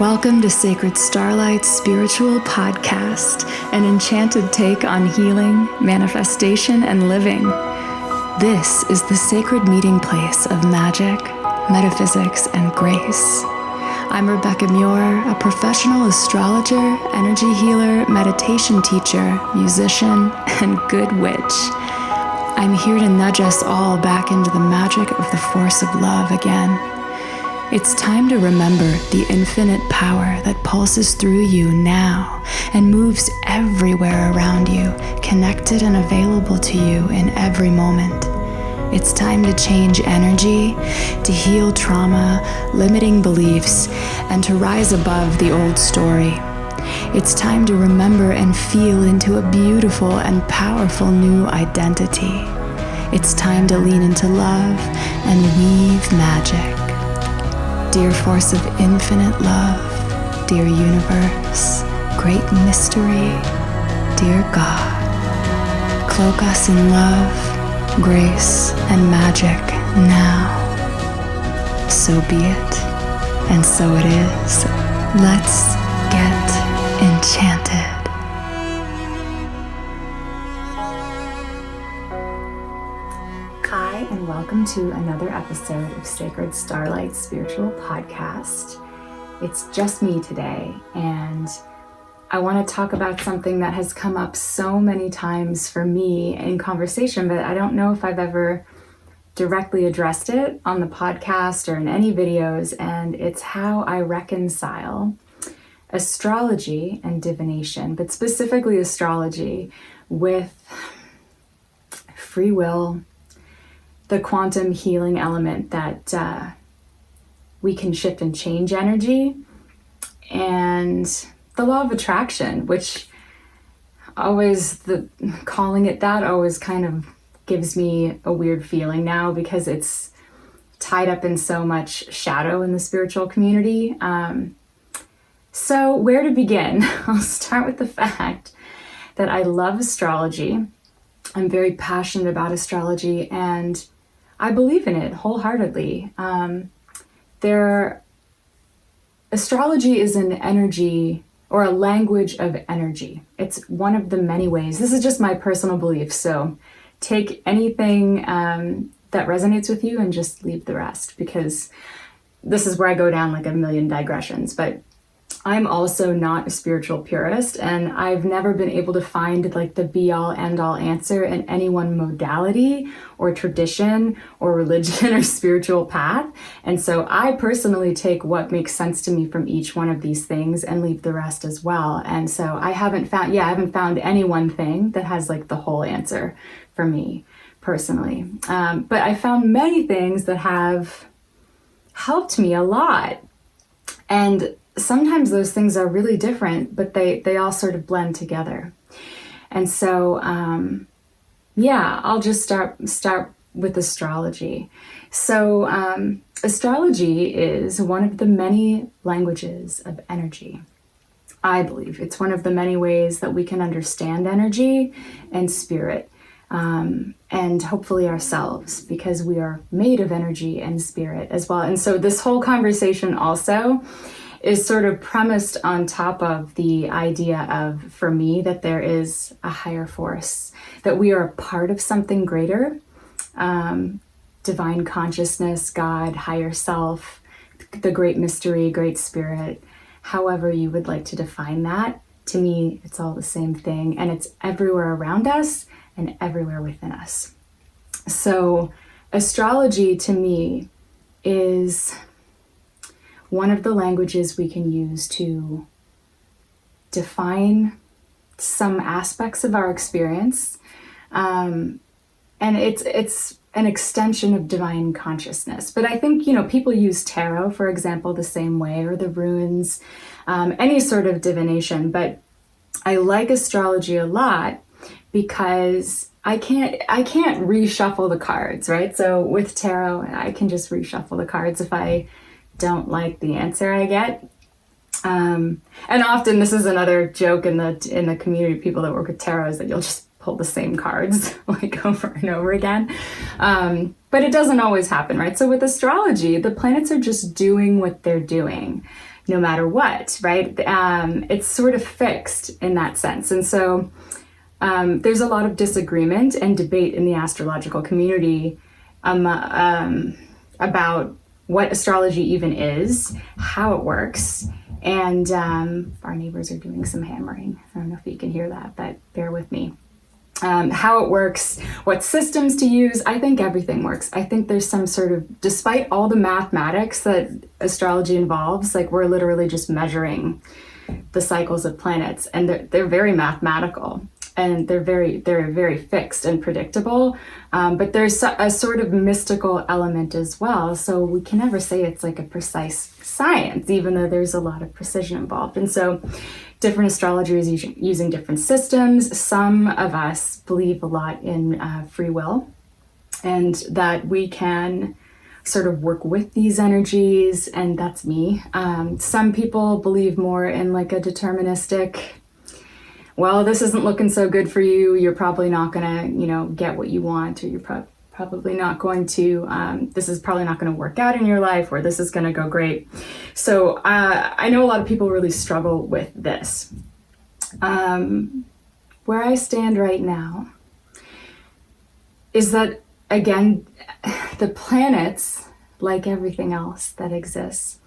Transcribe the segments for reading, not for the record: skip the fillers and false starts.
Welcome to Sacred Starlight's spiritual podcast, an enchanted take on healing, manifestation, and living. This is the sacred meeting place of magic, metaphysics, and grace. I'm Rebekah Muir, a professional astrologer, energy healer, meditation teacher, musician, and good witch. I'm here to nudge us all back into the magic of the force of love again. It's time to remember the infinite power that pulses through you now and moves everywhere around you, connected and available to you in every moment. It's time to change energy, to heal trauma, limiting beliefs, and to rise above the old story. It's time to remember and feel into a beautiful and powerful new identity. It's time to lean into love and weave magic. Dear force of infinite love, dear universe, great mystery, dear God, cloak us in love, grace, and magic now. So be it, and so it is. Let's get enchanted. Hi, and welcome to another episode of Sacred Starlight Spiritual Podcast. It's just me today, and I want to talk about something that has come up so many times for me in conversation, but I don't know if I've ever directly addressed it on the podcast or in any videos, and it's how I reconcile astrology and divination, but specifically astrology, with free will, the quantum healing element that we can shift and change energy, and the law of attraction, which calling it that always kind of gives me a weird feeling now because it's tied up in so much shadow in the spiritual community. So where to begin? I'll start with the fact that I love astrology. I'm very passionate about astrology, and I believe in it wholeheartedly. Astrology is an energy or a language of energy. It's one of the many ways. This is just my personal belief, so take anything that resonates with you and just leave the rest, because this is where I go down like a million digressions. But I'm also not a spiritual purist, and I've never been able to find like the be-all end-all answer in any one modality or tradition or religion or spiritual path. And so I personally take what makes sense to me from each one of these things and leave the rest as well. And so I haven't found any one thing that has like the whole answer for me personally. But I found many things that have helped me a lot. And sometimes those things are really different, but they all sort of blend together. And so, I'll just start with astrology. So astrology is one of the many languages of energy. I believe it's one of the many ways that we can understand energy and spirit, and hopefully ourselves, because we are made of energy and spirit as well. And so this whole conversation also is sort of premised on top of the idea of, for me, that there is a higher force, that we are a part of something greater, divine consciousness, God, higher self, the great mystery, great spirit, however you would like to define that. To me, it's all the same thing, and it's everywhere around us and everywhere within us. So astrology to me is one of the languages we can use to define some aspects of our experience. And it's an extension of divine consciousness. But I think, people use tarot, for example, the same way, or the runes, any sort of divination. But I like astrology a lot because I can't reshuffle the cards, right? So with tarot, I can just reshuffle the cards if I don't like the answer I get. And often this is another joke in the community, people that work with tarot, is that you'll just pull the same cards like over and over again. But it doesn't always happen, right? So with astrology, the planets are just doing what they're doing. no matter what, right? It's sort of fixed in that sense. And so there's a lot of disagreement and debate in the astrological community about what astrology even is, how it works, and our neighbors are doing some hammering. I don't know if you can hear that, but bear with me. How it works, what systems to use. I think everything works. I think there's some sort of, despite all the mathematics that astrology involves, like we're literally just measuring the cycles of planets, and they're very mathematical, and they're very fixed and predictable. But there's a sort of mystical element as well. So we can never say it's like a precise science, even though there's a lot of precision involved. And so different astrologers using different systems. Some of us believe a lot in free will, and that we can sort of work with these energies, and that's me. Some people believe more in like a deterministic, well, this isn't looking so good for you, you're probably not gonna, get what you want, or you're probably not going to, this is probably not going to work out in your life, or this is going to go great. So I know a lot of people really struggle with this. Where I stand right now is that, again, the planets, like everything else that exists,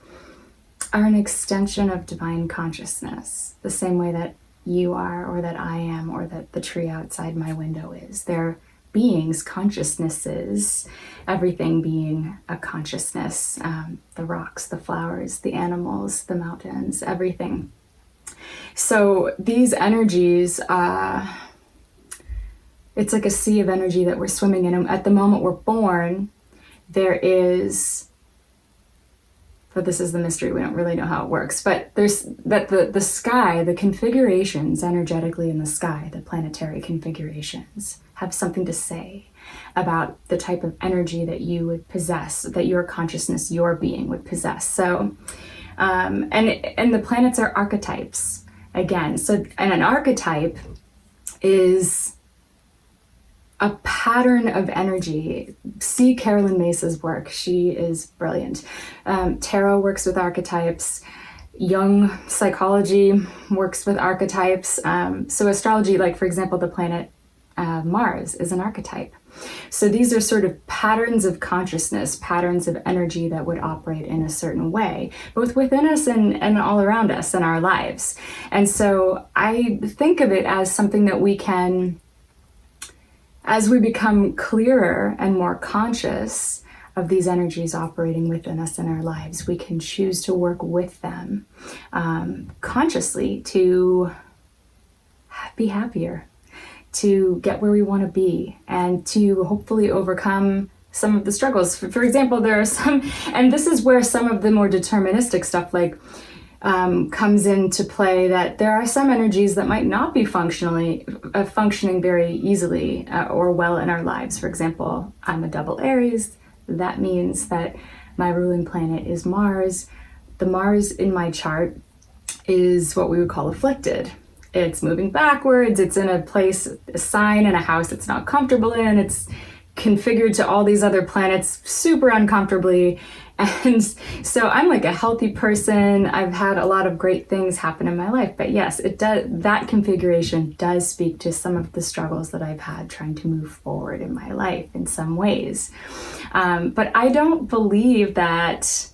are an extension of divine consciousness, the same way that you are, or that I am, or that the tree outside my window is. They're beings, consciousnesses, everything being a consciousness, the rocks, the flowers, the animals, the mountains, everything. So these energies, it's like a sea of energy that we're swimming in. And at the moment we're born, there is, but this is the mystery, we don't really know how it works, but there's that the sky, the configurations energetically in the sky, the planetary configurations, have something to say about the type of energy that you would possess, that your consciousness, your being would possess. So, and the planets are archetypes again. So, and an archetype is a pattern of energy. See Carolyn Mace's work. She is brilliant. Tarot works with archetypes. Jung psychology works with archetypes. So astrology, like for example, the planet Mars is an archetype. So these are sort of patterns of consciousness, patterns of energy that would operate in a certain way, both within us and all around us in our lives. And so I think of it as something that we can, as we become clearer and more conscious of these energies operating within us in our lives, we can choose to work with them consciously to be happier, to get where we want to be, and to hopefully overcome some of the struggles. For example, there are some, and this is where some of the more deterministic stuff like comes into play, that there are some energies that might not be functioning very easily or well in our lives. For example, I'm a double Aries. That means that my ruling planet is Mars. The Mars in my chart is what we would call afflicted. It's moving backwards. It's in a place, a sign, in a house it's not comfortable in. It's configured to all these other planets super uncomfortably. And so I'm like a healthy person. I've had a lot of great things happen in my life. But yes, it does, that configuration does speak to some of the struggles that I've had trying to move forward in my life in some ways. But I don't believe that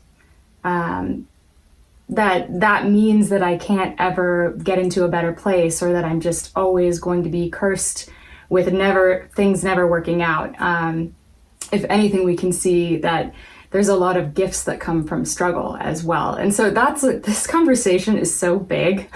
that means that I can't ever get into a better place, or that I'm just always going to be cursed with things never working out. If anything, we can see that there's a lot of gifts that come from struggle as well. And so this conversation is so big.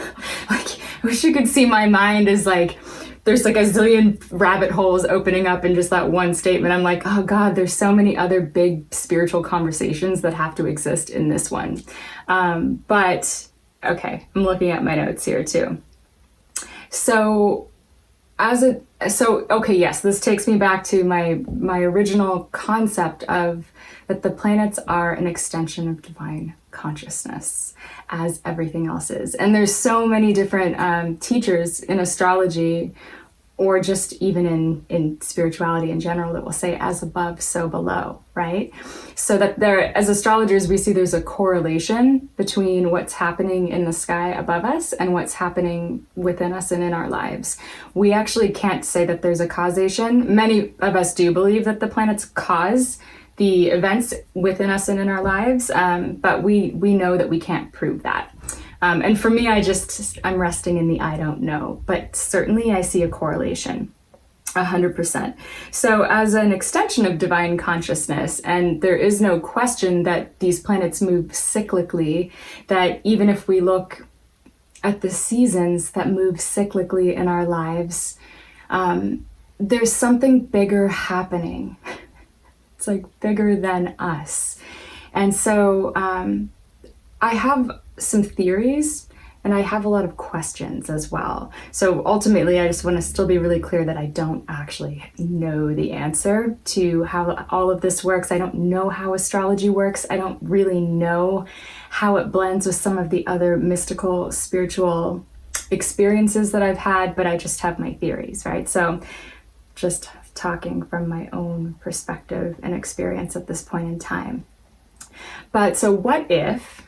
Like, I wish you could see my mind is like, there's like a zillion rabbit holes opening up in just that one statement. I'm like, oh God, there's so many other big spiritual conversations that have to exist in this one. But okay, I'm looking at my notes here too. So yes, this takes me back to my original concept of that the planets are an extension of divine consciousness, as everything else is. And there's so many different teachers in astrology or just even in spirituality in general, it will say as above, so below, right? So that there, as astrologers, we see there's a correlation between what's happening in the sky above us and what's happening within us and in our lives. We actually can't say that there's a causation. Many of us do believe that the planets cause the events within us and in our lives, but we know that we can't prove that. And for me, I'm resting in the I don't know, but certainly I see a correlation, 100%. So as an extension of divine consciousness, and there is no question that these planets move cyclically, that even if we look at the seasons that move cyclically in our lives, there's something bigger happening. It's like bigger than us. And so I have some theories and I have a lot of questions as well. So ultimately, I just want to still be really clear that I don't actually know the answer to how all of this works. I don't know how astrology works. I don't really know how it blends with some of the other mystical, spiritual experiences that I've had, but I just have my theories, right? So just talking from my own perspective and experience at this point in time. But so what if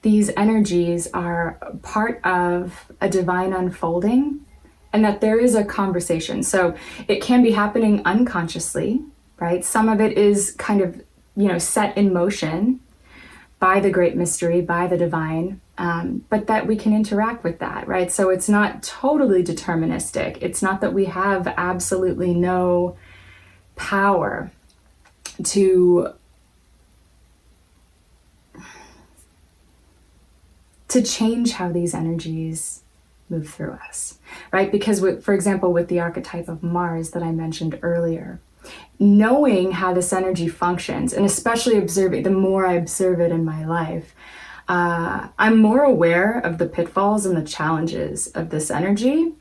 these energies are part of a divine unfolding and that there is a conversation? So it can be happening unconsciously, right? Some of it is kind of, set in motion by the great mystery, by the divine, but that we can interact with that, right? So it's not totally deterministic. It's not that we have absolutely no power to change how these energies move through us, right? Because for example, with the archetype of Mars that I mentioned earlier, knowing how this energy functions, and especially observing, the more I observe it in my life, I'm more aware of the pitfalls and the challenges of this energy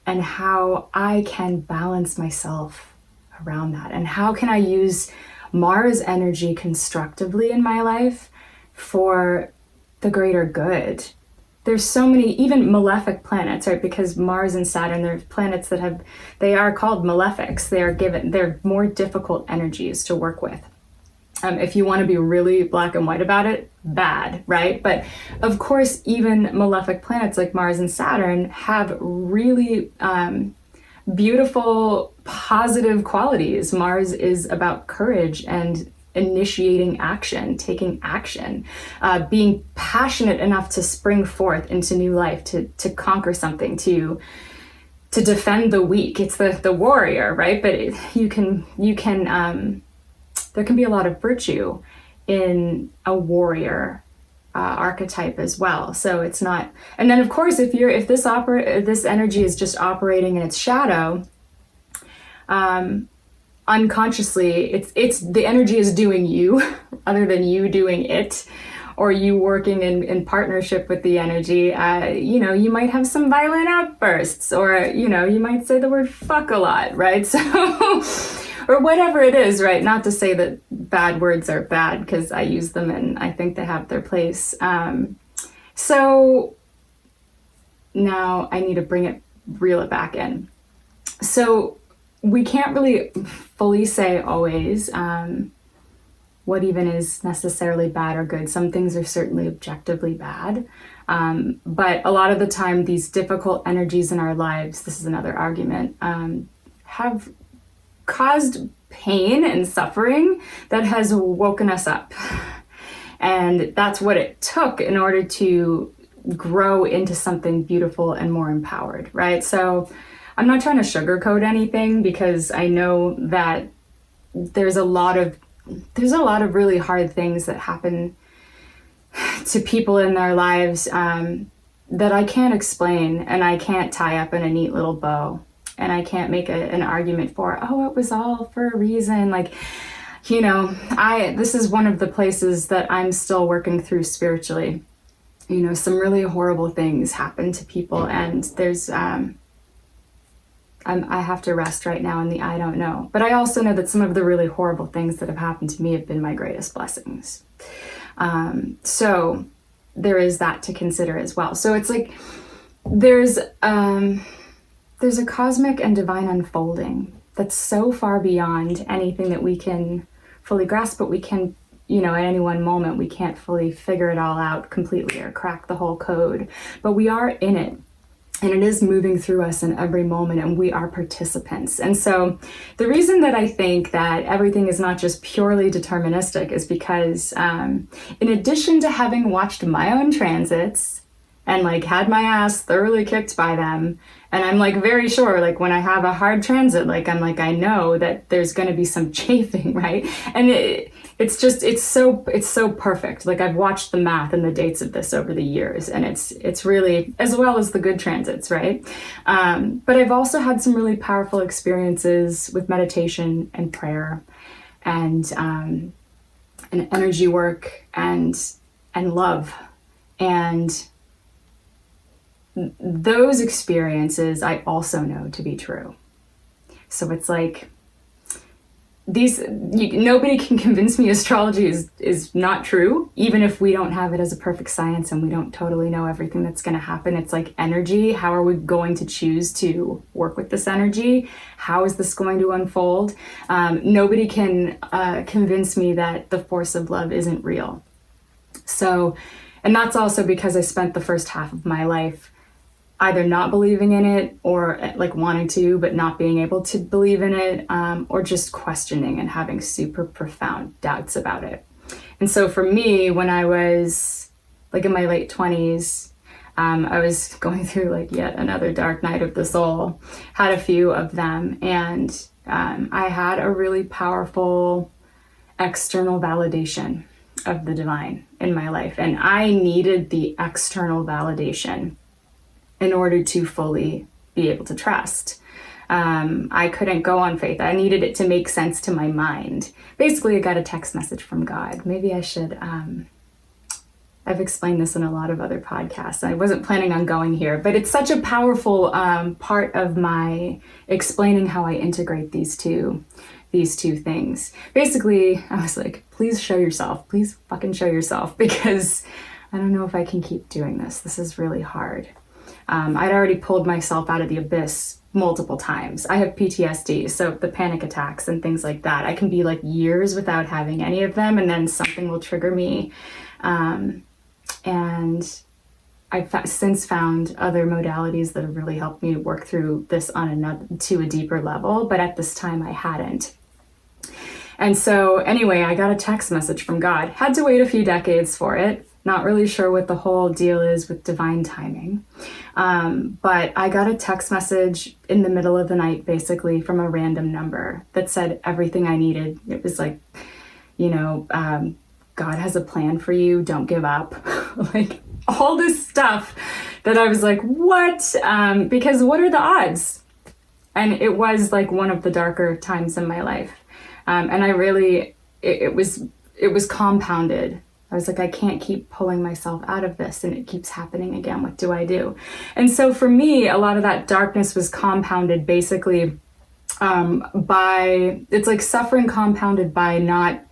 and how I can balance myself around that. And how can I use Mars energy constructively in my life for the greater good. There's so many, even malefic planets, right? Because Mars and Saturn, they're planets that they are called malefics. They're more difficult energies to work with. If you want to be really black and white about it, bad, right? But of course, even malefic planets like Mars and Saturn have really beautiful, positive qualities. Mars is about courage and initiating action, taking action, being passionate enough to spring forth into new life, to conquer something, to defend the weak. It's the warrior, right? But you can there can be a lot of virtue in a warrior archetype as well. So it's not, and then of course, if this energy is just operating in its shadow, unconsciously, it's the energy is doing you other than you doing it, or you working in partnership with the energy. You might have some violent outbursts, or you might say the word fuck a lot, right? So or whatever it is, right? Not to say that bad words are bad, because I use them and I think they have their place. So now I need to reel it back in. So we can't really fully say always what even is necessarily bad or good. Some things are certainly objectively bad. But a lot of the time, these difficult energies in our lives, this is another argument, have caused pain and suffering that has woken us up. And that's what it took in order to grow into something beautiful and more empowered, right? So I'm not trying to sugarcoat anything, because I know that there's a lot of really hard things that happen to people in their lives that I can't explain, and I can't tie up in a neat little bow, and I can't make an argument for, oh, it was all for a reason. This is one of the places that I'm still working through spiritually. Some really horrible things happen to people, and there's I have to rest right now in the I don't know. But I also know that some of the really horrible things that have happened to me have been my greatest blessings. So there is that to consider as well. So it's like there's there's a cosmic and divine unfolding that's so far beyond anything that we can fully grasp, but we can, at any one moment, we can't fully figure it all out completely or crack the whole code, but we are in it. And it is moving through us in every moment, and we are participants. And so the reason that I think that everything is not just purely deterministic is because in addition to having watched my own transits and like had my ass thoroughly kicked by them, and I'm like very sure, like when I have a hard transit, like I'm like, I know that there's going to be some chafing, right? And it's so perfect. Like I've watched the math and the dates of this over the years, and it's really, as well as the good transits, right? But I've also had some really powerful experiences with meditation and prayer and energy work and love. And those experiences I also know to be true. So it's like nobody can convince me astrology is not true, even if we don't have it as a perfect science and we don't totally know everything that's going to happen. It's like energy. How are we going to choose to work with this energy? How is this going to unfold? Nobody can convince me that the force of love isn't real. So, and that's also because I spent the first half of my life either not believing in it or like wanting to, but not being able to believe in it, or just questioning and having super profound doubts about it. And so for me, when I was like in my late 20s, I was going through like yet another dark night of the soul, had a few of them. And I had a really powerful external validation of the divine in my life. And I needed the external validation in order to fully be able to trust. I couldn't go on faith. I needed it to make sense to my mind. Basically, I got a text message from God. Maybe I should, I've explained this in a lot of other podcasts. I wasn't planning on going here, but it's such a powerful part of my explaining how I integrate these two things. Basically, I was like, please show yourself. Please fucking show yourself, because I don't know if I can keep doing this. This is really hard. I'd already pulled myself out of the abyss multiple times. I have PTSD, so the panic attacks and things like that. I can be like years without having any of them, and then something will trigger me. And I've since found other modalities that have really helped me work through this to a deeper level, but at this time I hadn't. And so anyway, I got a text message from God. Had to wait a few decades for it. Not really sure what the whole deal is with divine timing. But I got a text message in the middle of the night, basically from a random number that said everything I needed. It was like, God has a plan for you. Don't give up. Like all this stuff that I was like, what? Because what are the odds? And it was like one of the darker times in my life. And I really, it was compounded. I was like, I can't keep pulling myself out of this, and it keeps happening again. What do I do? And so for me, a lot of that darkness was compounded basically it's like suffering compounded by not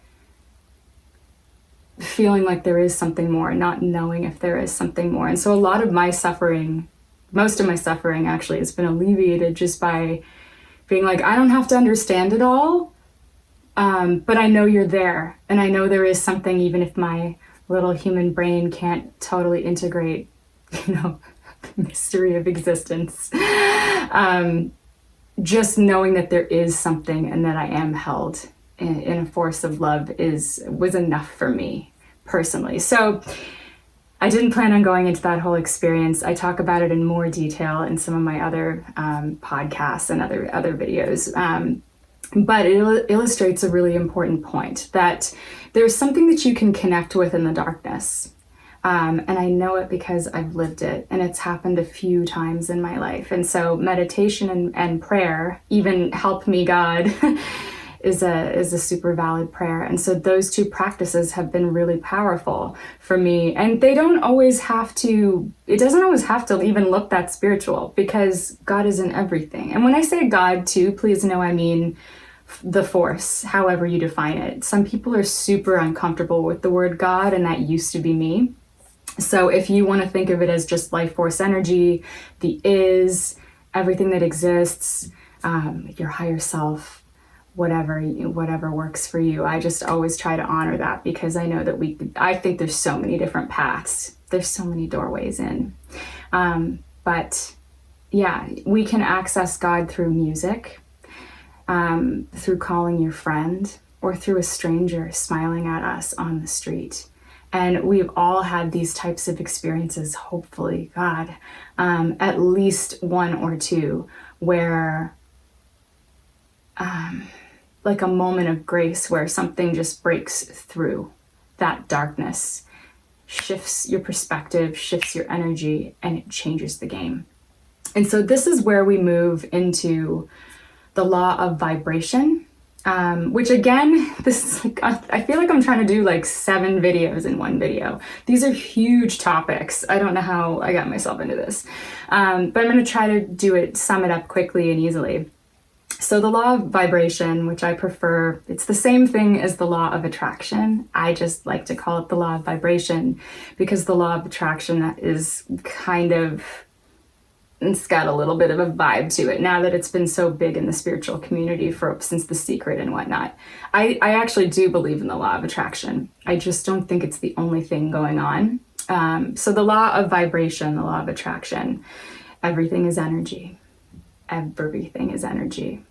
feeling like there is something more, not knowing if there is something more. And so a lot of my suffering, most of my suffering actually, has been alleviated just by being like, I don't have to understand it all. But I know you're there, and I know there is something, even if my little human brain can't totally integrate, the mystery of existence. Just knowing that there is something and that I am held in a force of love was enough for me personally. So I didn't plan on going into that whole experience. I talk about it in more detail in some of my other podcasts and other videos. But it illustrates a really important point, that there's something that you can connect with in the darkness. And I know it because I've lived it, and it's happened a few times in my life. And so meditation and prayer, even help me God, is a super valid prayer. And so those two practices have been really powerful for me. And it doesn't always have to even look that spiritual, because God is in everything. And when I say God too, please know I mean the force, however you define it. Some people are super uncomfortable with the word God, and that used to be me. So if you want to think of it as just life force energy, the is, everything that exists, your higher self, whatever works for you. I just always try to honor that, because I know that I think there's so many different paths. There's so many doorways in. But yeah, we can access God through music, through calling your friend, or through a stranger smiling at us on the street. And we've all had these types of experiences, hopefully, God, at least one or two, where like a moment of grace where something just breaks through that darkness, shifts your perspective, shifts your energy, and it changes the game. And so this is where we move into the law of vibration, which again, this is like, I feel like I'm trying to do like 7 videos in one video. These are huge topics. I don't know how I got myself into this, but I'm going to try to sum it up quickly and easily. So the law of vibration, which I prefer, it's the same thing as the law of attraction. I just like to call it the law of vibration, because the law of attraction is kind of, it's got a little bit of a vibe to it now that it's been so big in the spiritual community since The Secret and whatnot. I actually do believe in the law of attraction. I just don't think it's the only thing going on. So the law of vibration, the law of attraction, everything is energy. Everything is energy.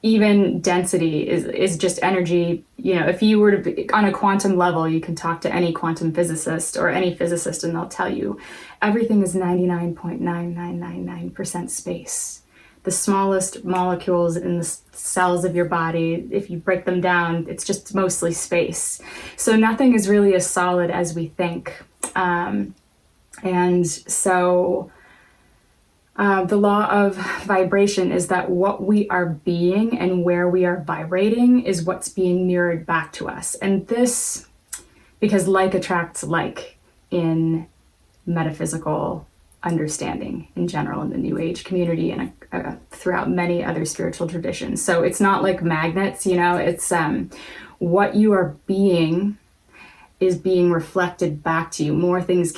Even density is just energy. You know, if you were to be on a quantum level, you can talk to any quantum physicist or any physicist and they'll tell you everything is 99.9999% space. The smallest molecules in the cells of your body, if you break them down, it's just mostly space. So nothing is really as solid as we think. And so the law of vibration is that what we are being and where we are vibrating is what's being mirrored back to us. And this, because like attracts like in metaphysical understanding in general in the New Age community and throughout many other spiritual traditions. So it's not like magnets, it's what you are being is being reflected back to you. More things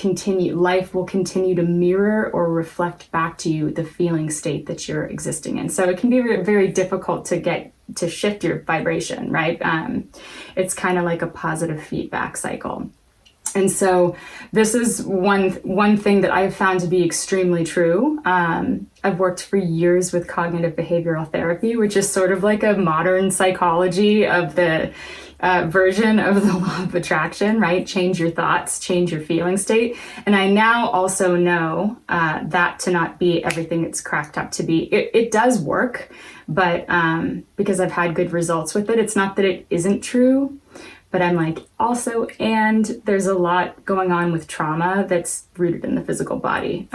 life will continue to mirror or reflect back to you the feeling state that you're existing in. So it can be very, very difficult to shift your vibration, right? It's kind of like a positive feedback cycle. And so this is one thing that I've found to be extremely true. I've worked for years with cognitive behavioral therapy, which is sort of like a modern psychology of the version of the law of attraction, right? Change your thoughts, change your feeling state. And I now also know that to not be everything it's cracked up to be. It does work, but because I've had good results with it, it's not that it isn't true, but I'm like also, and there's a lot going on with trauma that's rooted in the physical body.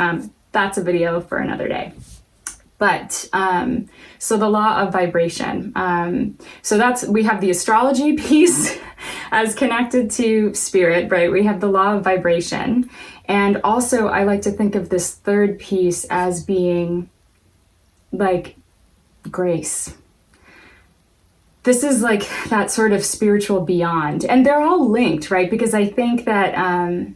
That's a video for another day. But, so the law of vibration. So we have the astrology piece as connected to spirit, right? We have the law of vibration. And also I like to think of this third piece as being like grace. This is like that sort of spiritual beyond, and they're all linked, right? Because I think that,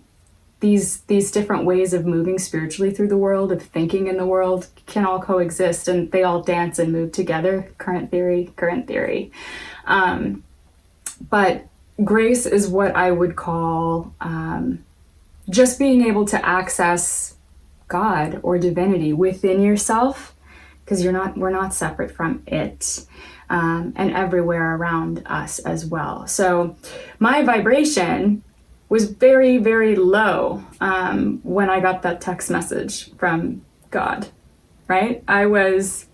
these different ways of moving spiritually through the world, of thinking in the world, can all coexist and they all dance and move together. Current theory. But grace is what I would call just being able to access God or divinity within yourself, because we're not separate from it, and everywhere around us as well. So my vibration was very, very low when I got that text message from God, right? I was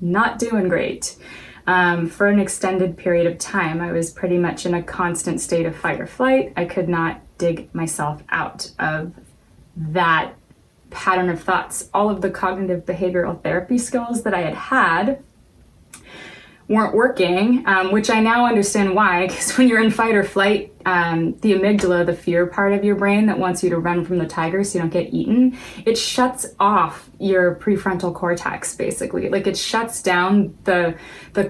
not doing great. For an extended period of time, I was pretty much in a constant state of fight or flight. I could not dig myself out of that pattern of thoughts. All of the cognitive behavioral therapy skills that I had weren't working, which I now understand why, because when you're in fight or flight, the amygdala, the fear part of your brain that wants you to run from the tiger so you don't get eaten, it shuts off your prefrontal cortex, basically. Like, it shuts down the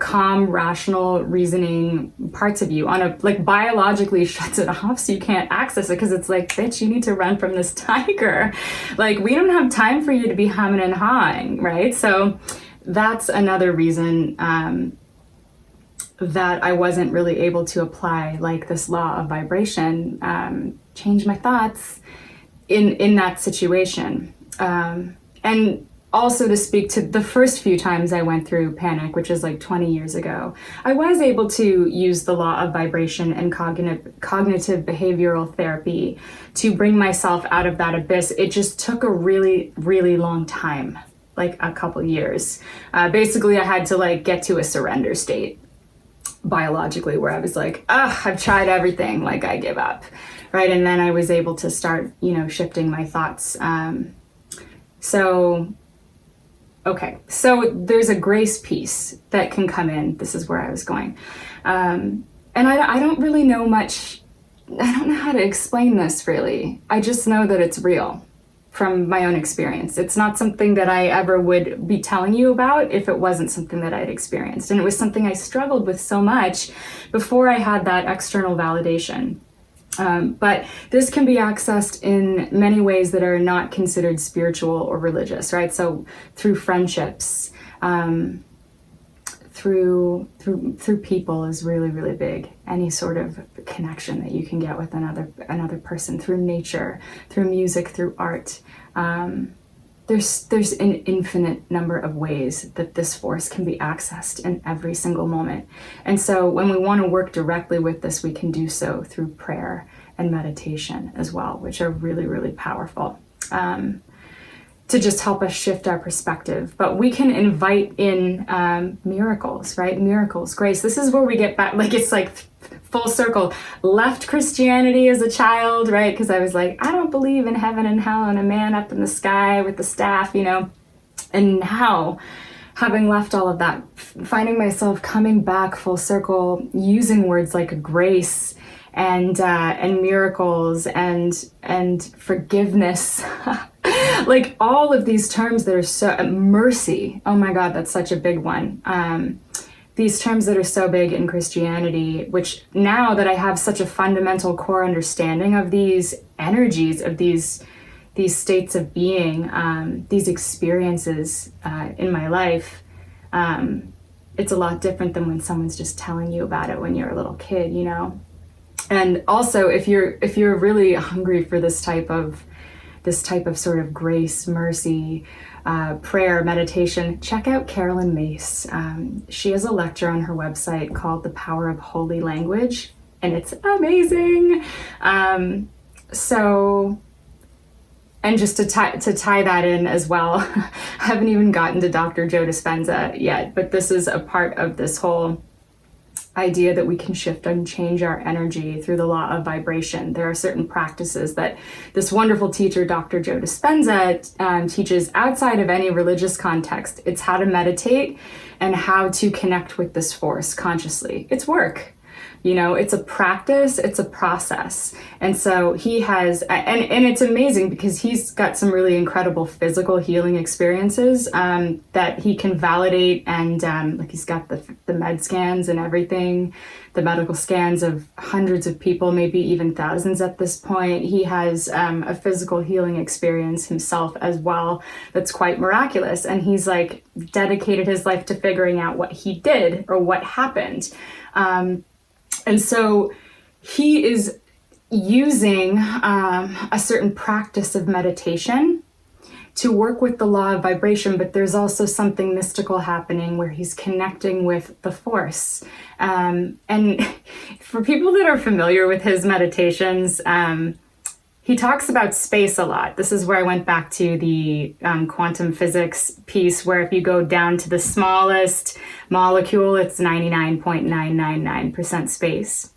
calm, rational, reasoning parts of you like, biologically shuts it off so you can't access it, because it's like, bitch, you need to run from this tiger. Like, we don't have time for you to be humming and hawing, right? So that's another reason that I wasn't really able to apply, like, this law of vibration, change my thoughts in that situation. And also, to speak to the first few times I went through panic, which is like 20 years ago, I was able to use the law of vibration and cognitive behavioral therapy to bring myself out of that abyss. It just took a really, really long time, like a couple years. Basically, I had to, like, get to a surrender state biologically, where I was like, I've tried everything, like, I give up, right? And then I was able to start, shifting my thoughts. So there's a grace piece that can come in. This is where I was going. And I don't really know much. I don't know how to explain this, really. I just know that it's real from my own experience. It's not something that I ever would be telling you about if it wasn't something that I'd experienced. And it was something I struggled with so much before I had that external validation. But this can be accessed in many ways that are not considered spiritual or religious, right? So through friendships, through people is really, really big. Any sort of connection that you can get with another person, through nature, through music, through art. There's an infinite number of ways that this force can be accessed in every single moment. And so when we want to work directly with this, we can do so through prayer and meditation as well, which are really, really powerful. To just help us shift our perspective. But we can invite in miracles, right? Miracles, grace. This is where we get back, like, it's like full circle. Left Christianity as a child, right? Because I was like, I don't believe in heaven and hell and a man up in the sky with the staff, And now, having left all of that, finding myself coming back full circle, using words like grace and miracles and forgiveness. Like, all of these terms that are so, mercy, oh my God, that's such a big one. These terms that are so big in Christianity, which now that I have such a fundamental core understanding of these energies, of these states of being, these experiences in my life, it's a lot different than when someone's just telling you about it when you're a little kid, And also, if you're really hungry for this type of sort of grace, mercy, prayer, meditation, check out Carolyn Mace. She has a lecture on her website called The Power of Holy Language, and it's amazing. And just to tie that in as well, I haven't even gotten to Dr. Joe Dispenza yet, but this is a part of this whole idea that we can shift and change our energy through the law of vibration. There are certain practices that this wonderful teacher, Dr. Joe Dispenza, teaches outside of any religious context. It's how to meditate and how to connect with this force consciously. It's work. It's a practice, it's a process. And so he has, and it's amazing because he's got some really incredible physical healing experiences that he can validate. And like, he's got the med scans and everything, the medical scans of hundreds of people, maybe even thousands at this point. He has a physical healing experience himself as well that's quite miraculous. And he's like dedicated his life to figuring out what he did or what happened. And so he is using a certain practice of meditation to work with the law of vibration, but there's also something mystical happening where he's connecting with the force. And for people that are familiar with his meditations, he talks about space a lot. This is where I went back to the quantum physics piece, where if you go down to the smallest molecule, it's 99.999% space,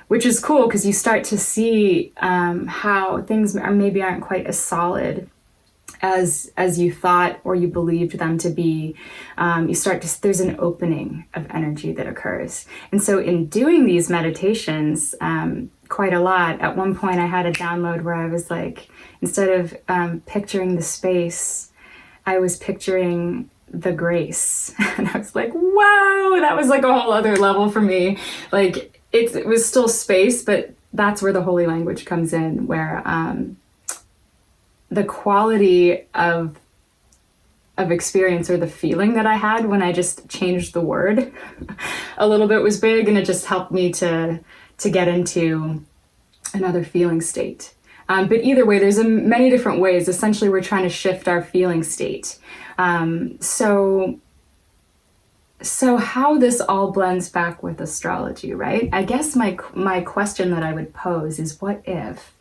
which is cool because you start to see how things aren't quite as solid as you thought or you believed them to be. There's an opening of energy that occurs. And so in doing these meditations, quite a lot. At one point I had a download where I was like, instead of picturing the space, I was picturing the grace. And I was like, wow, that was like a whole other level for me. Like it was still space, but that's where the holy language comes in, where the quality of experience, or the feeling that I had when I just changed the word a little bit, was big, and it just helped me to get into another feeling state. But either way, there's many different ways. Essentially, we're trying to shift our feeling state. So how this all blends back with astrology, right? I guess my question that I would pose is, what if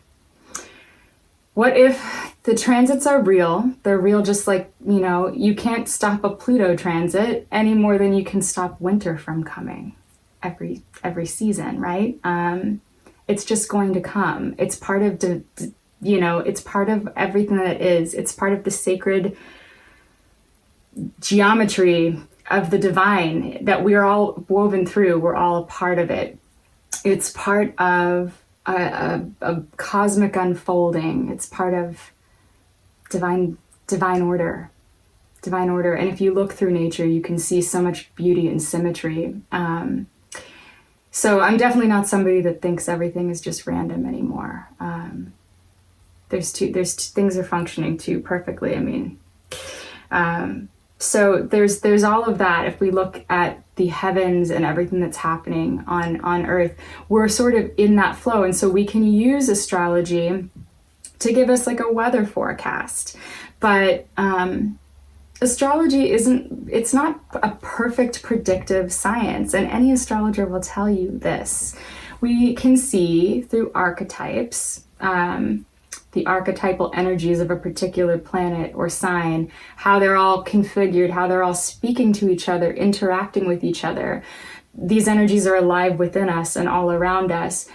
the transits are real? They're real, just like, you can't stop a Pluto transit any more than you can stop winter from coming every season, right? It's just going to come. It's part of it's part of everything that is. It's part of the sacred geometry of the divine that we're all woven through. We're all a part of it. It's part of a cosmic unfolding. It's part of divine order. And if you look through nature, you can see so much beauty and symmetry. So I'm definitely not somebody that thinks everything is just random anymore. There's things are functioning too perfectly. I mean, so there's all of that. If we look at the heavens and everything that's happening on Earth, we're sort of in that flow. And so we can use astrology to give us like a weather forecast. But astrology it's not a perfect predictive science. And any astrologer will tell you this. We can see through archetypes, the archetypal energies of a particular planet or sign, how they're all configured, how they're all speaking to each other, interacting with each other. These energies are alive within us and all around us.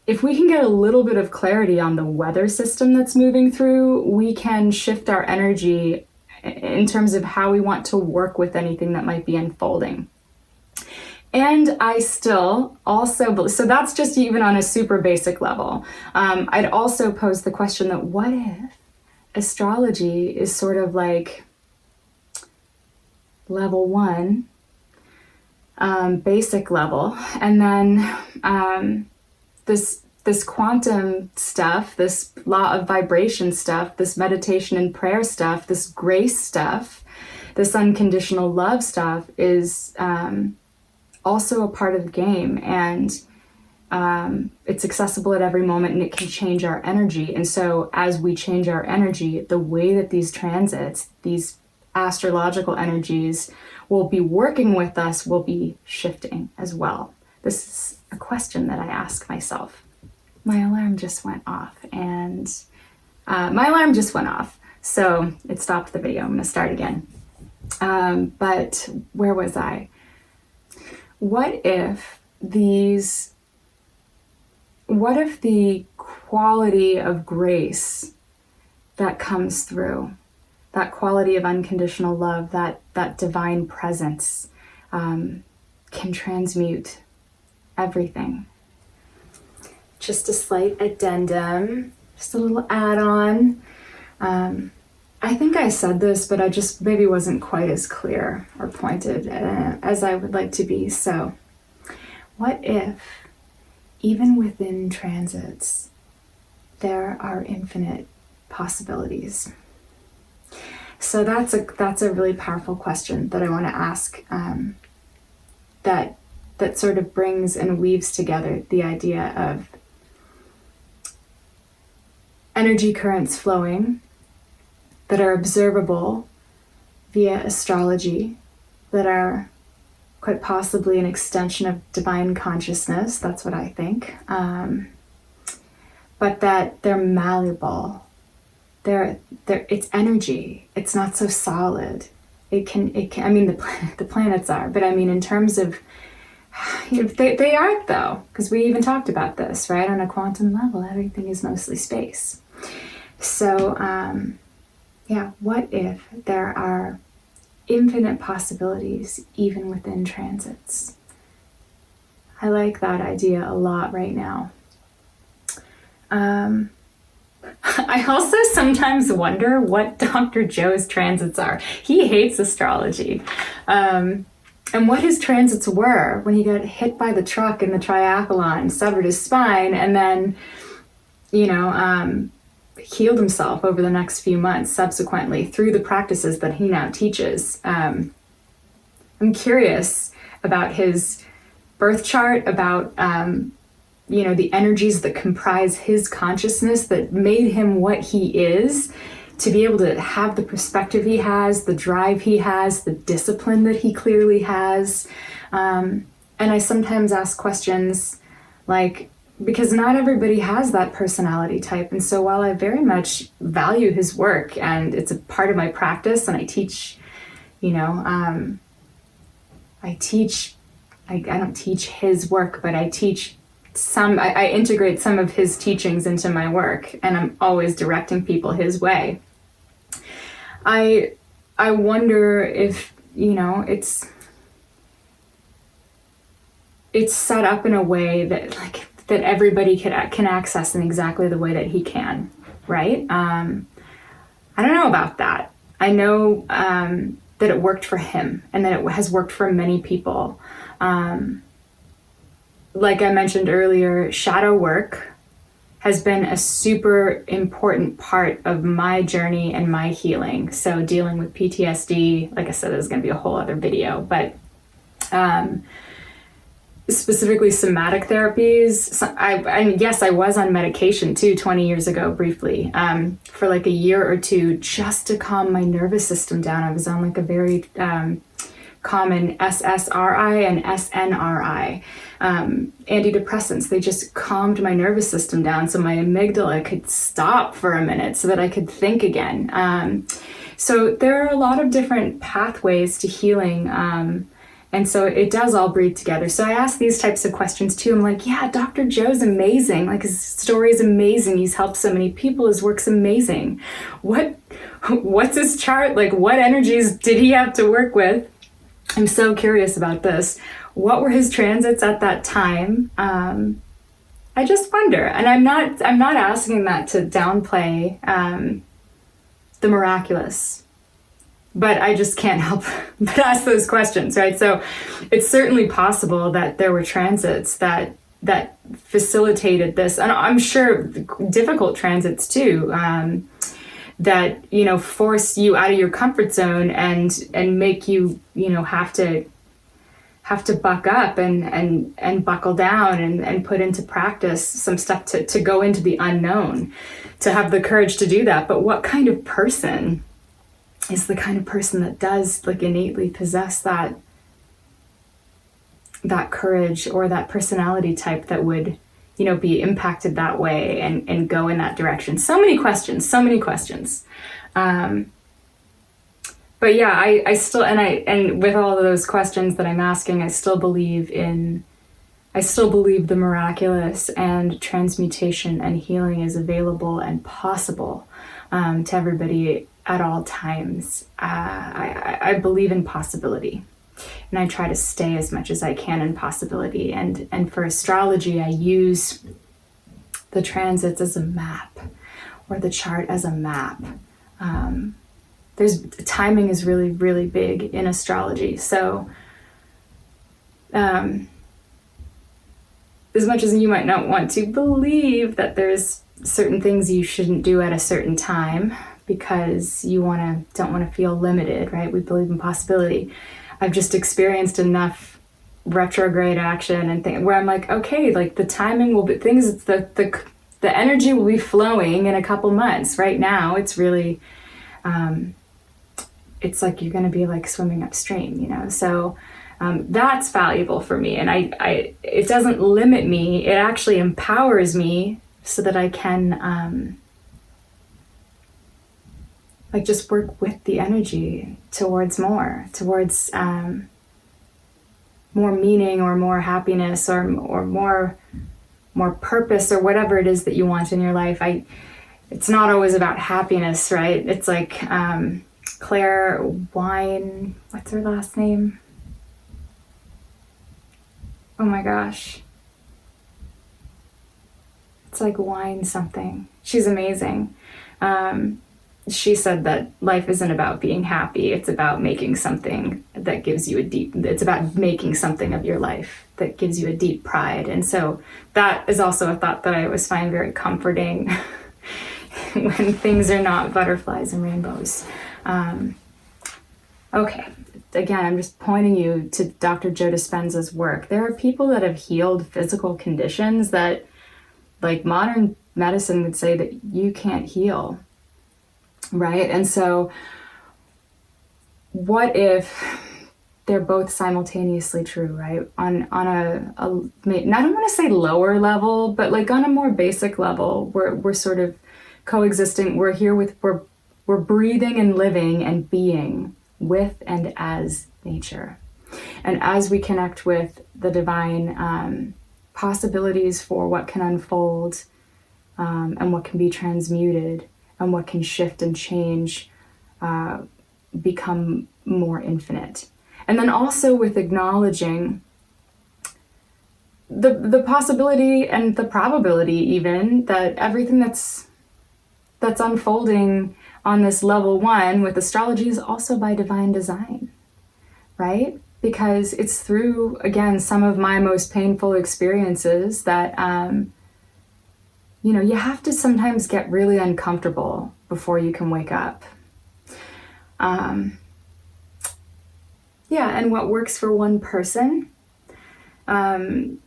If we can get a little bit of clarity on the weather system that's moving through, we can shift our energy in terms of how we want to work with anything that might be unfolding. And I still also, so that's just even on a super basic level. I'd also pose the question that, what if astrology is sort of like level 1, basic level, and then this quantum stuff, this law of vibration stuff, this meditation and prayer stuff, this grace stuff, this unconditional love stuff is also a part of the game, and it's accessible at every moment, and it can change our energy. And so as we change our energy, the way that these transits, these astrological energies will be working with us will be shifting as well. This is a question that I ask myself. My alarm just went off, so it stopped the video. I'm going to start again. But where was I? What if the quality of grace that comes through, that quality of unconditional love, that divine presence, can transmute everything? Just a slight addendum, just a little add-on. I think I said this, but I just maybe wasn't quite as clear or pointed as I would like to be. So, what if, even within transits, there are infinite possibilities? So that's a really powerful question that I want to ask. That sort of brings and weaves together the idea of energy currents flowing that are observable via astrology, that are quite possibly an extension of divine consciousness. That's what I think. But that they're malleable. It's energy. It's not so solid. It can. I mean, the planets are, but I mean, in terms of, they aren't though, because we even talked about this, right? On a quantum level, everything is mostly space. So, what if there are infinite possibilities even within transits? I like that idea a lot right now. I also sometimes wonder what Dr. Joe's transits are. He hates astrology. And what his transits were when he got hit by the truck in the triathlon, severed his spine, and then, healed himself over the next few months subsequently through the practices that he now teaches. I'm curious about his birth chart, about the energies that comprise his consciousness that made him what he is, to be able to have the perspective he has, the drive he has, the discipline that he clearly has. And I sometimes ask questions like, because not everybody has that personality type. And so while I very much value his work and it's a part of my practice, and I teach, I don't teach his work, but I teach I integrate some of his teachings into my work, and I'm always directing people his way. I wonder if, it's set up in a way that that everybody can access in exactly the way that he can, right? I don't know about that. I know that it worked for him and that it has worked for many people. Like I mentioned earlier, shadow work has been a super important part of my journey and my healing. So dealing with PTSD, like I said, there's going to be a whole other video, but specifically somatic therapies. I was on medication too 20 years ago briefly, for like a year or two, just to calm my nervous system down. I was on like a very common SSRI and SNRI, antidepressants. They just calmed my nervous system down so my amygdala could stop for a minute so that I could think again. So there are a lot of different pathways to healing, and so it does all breathe together. So I ask these types of questions too. I'm like, yeah, Dr. Joe's amazing. Like, his story is amazing. He's helped so many people. His work's amazing. What's his chart? Like, what energies did he have to work with? I'm so curious about this. What were his transits at that time? I just wonder. And I'm not asking that to downplay the miraculous. But I just can't help but ask those questions, right? So it's certainly possible that there were transits that facilitated this, and I'm sure difficult transits too, that force you out of your comfort zone and make you have to buck up and buckle down and put into practice some stuff to go into the unknown, to have the courage to do that. But what kind of person is the kind of person that does innately possess that courage or that personality type that would, be impacted that way and go in that direction? So many questions. But yeah, I still, and with all of those questions that I'm asking, I still believe the miraculous, and transmutation and healing is available and possible to everybody at all times. I believe in possibility, and I try to stay as much as I can in possibility. And for astrology, I use the transits as a map, or the chart as a map. Timing is really, really big in astrology. So as much as you might not want to believe that there's certain things you shouldn't do at a certain time, because you don't want to feel limited, right? We believe in possibility. I've just experienced enough retrograde action and things where I'm like, okay, like the timing will be things, the energy will be flowing in a couple months. Right now, it's really, it's like you're going to be like swimming upstream, So that's valuable for me, and it doesn't limit me. It actually empowers me so that I can. Just work with the energy towards more meaning, or more happiness, or more purpose, or whatever it is that you want in your life. It's not always about happiness, right? It's like Claire Wine, what's her last name? Oh my gosh. It's like wine something. She's amazing. She said that life isn't about being happy. It's about making something that gives you it's about making something of your life that gives you a deep pride. And so that is also a thought that I always find very comforting when things are not butterflies and rainbows. Okay, again, I'm just pointing you to Dr. Joe Dispenza's work. There are people that have healed physical conditions that, like, modern medicine would say that you can't heal, right? And so what if they're both simultaneously true, right? On a I don't want to say lower level, but like on a more basic level, we're sort of coexisting. We're here we're breathing and living and being with and as nature. And as we connect with the divine, possibilities for what can unfold, and what can be transmuted and what can shift and change, become more infinite. And then also with acknowledging the possibility and the probability even that everything that's unfolding on this level 1 with astrology is also by divine design, right? Because it's through, again, some of my most painful experiences that, you have to sometimes get really uncomfortable before you can wake up. And what works for one person, another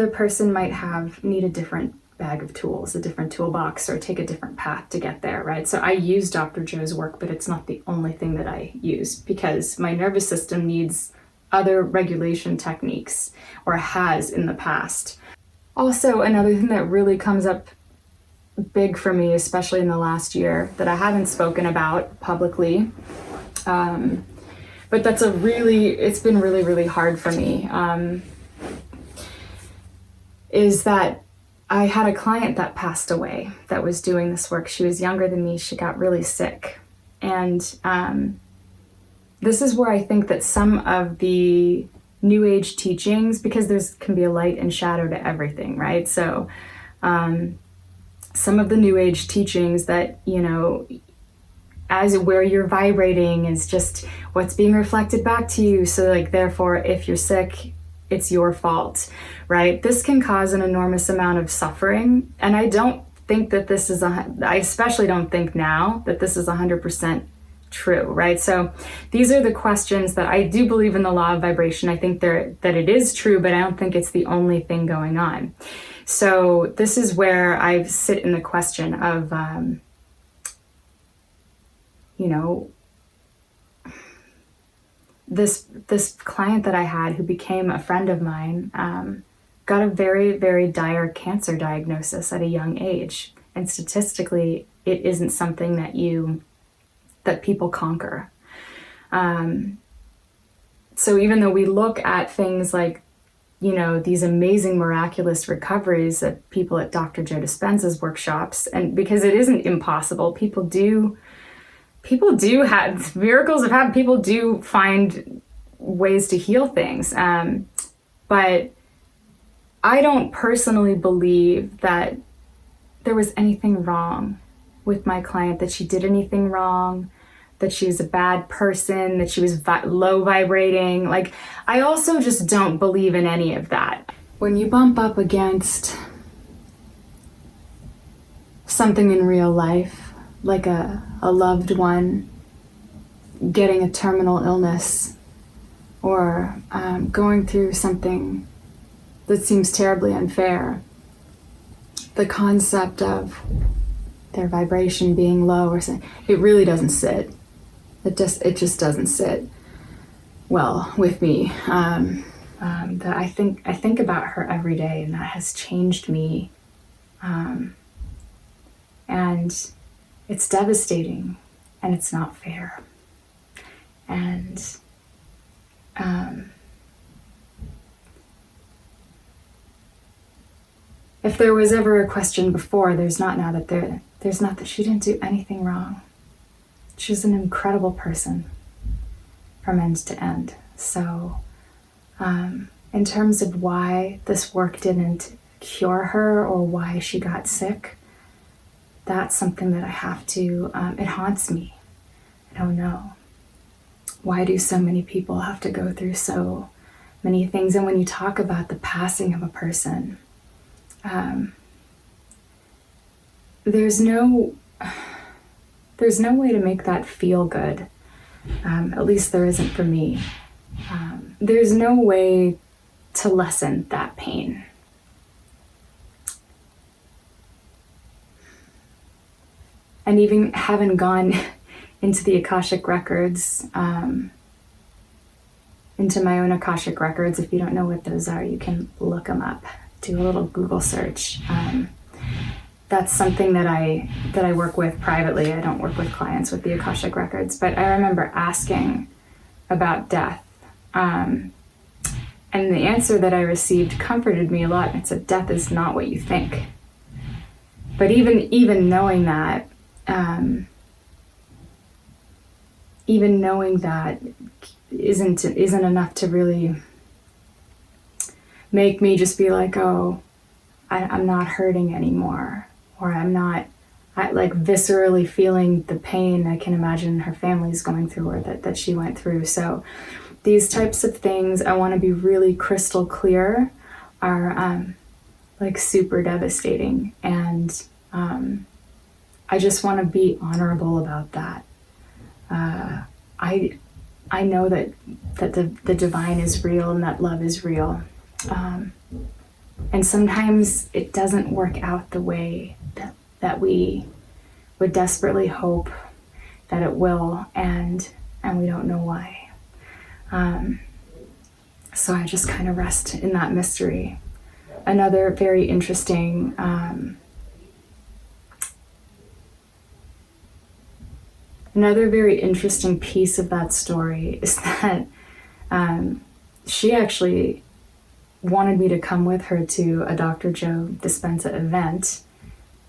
person might need a different bag of tools, a different toolbox, or take a different path to get there, right? So I use Dr. Joe's work, but it's not the only thing that I use because my nervous system needs other regulation techniques, or has in the past. Also, another thing that really comes up big for me, especially in the last year, that I haven't spoken about publicly, but it's been really, really hard for me, is that I had a client that passed away that was doing this work. She was younger than me. She got really sick. And this is where I think that some of the New Age teachings, because can be a light and shadow to everything, right? So some of the New Age teachings that, as where you're vibrating is just what's being reflected back to you. So like, therefore, if you're sick, it's your fault, right? This can cause an enormous amount of suffering. And I don't think that I especially don't think now that this is 100% true, right? So these are the questions that I do believe in the law of vibration. I think that it is true, but I don't think it's the only thing going on. So this is where I sit in the question of, this client that I had who became a friend of mine, got a very, very dire cancer diagnosis at a young age. And statistically, it isn't something that people conquer. So even though we look at things like, these amazing miraculous recoveries of people at Dr. Joe Dispenza's workshops, and because it isn't impossible, people do have miracles have happened. People do find ways to heal things. But I don't personally believe that there was anything wrong with my client, that she did anything wrong, that she was a bad person, that she was low vibrating. Like, I also just don't believe in any of that. When you bump up against something in real life, like a loved one getting a terminal illness, or going through something that seems terribly unfair, the concept of their vibration being low or something, it really doesn't sit. It just doesn't sit well with me. That I think about her every day, and that has changed me. And it's devastating, and it's not fair. And if there was ever a question before, there's not now that there's not that she didn't do anything wrong. She's an incredible person from end to end. So in terms of why this work didn't cure her or why she got sick. That's something that I have to, it haunts me. I don't know. Why do so many people have to go through so many things? And when you talk about the passing of a person, there's no way to make that feel good. At least there isn't for me. There's no way to lessen that pain. And even having gone into the Akashic Records, into my own Akashic Records, if you don't know what those are, you can look them up. Do a little Google search. That's something that I work with privately. I don't work with clients with the Akashic Records, but I remember asking about death. And the answer that I received comforted me a lot. It said, death is not what you think. But even knowing that, isn't enough to really make me just be like, oh, I'm not hurting anymore, or I'm not like viscerally feeling the pain I can imagine her family's going through, or that she went through. So these types of things, I want to be really crystal clear, are like super devastating, and I just want to be honorable about that. I know that the divine is real and that love is real. And sometimes it doesn't work out the way that we would desperately hope that it will, and we don't know why. So I just kind of rest in that mystery. Another very interesting piece of that story is that she actually wanted me to come with her to a Dr. Joe Dispenza event,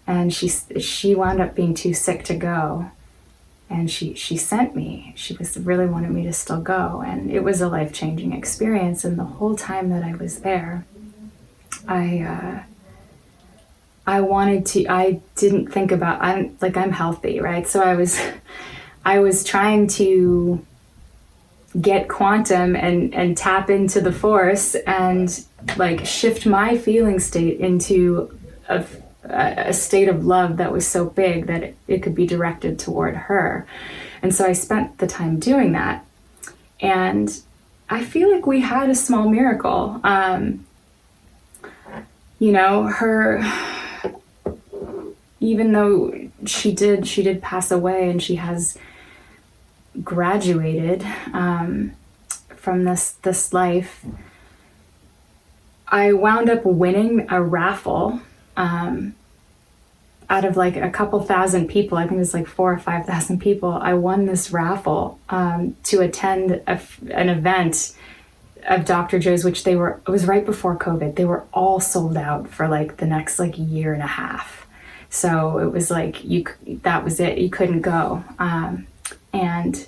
and she wound up being too sick to go, and she sent me. She was really wanted me to still go, and it was a life-changing experience. And the whole time that I was there, I didn't think about, I'm healthy, right? So I was trying to get quantum and tap into the force and like shift my feeling state into a state of love that was so big that it could be directed toward her. And so I spent the time doing that. And I feel like we had a small miracle. Her, even though she did pass away and she has graduated from this life, I wound up winning a raffle out of like a couple thousand people. I think it was like 4,000 or 5,000 people. I won this raffle to attend an event of Dr. Joe's, which it was right before COVID. They were all sold out for like the next like year and a half. So it was like, that was it. You couldn't go. And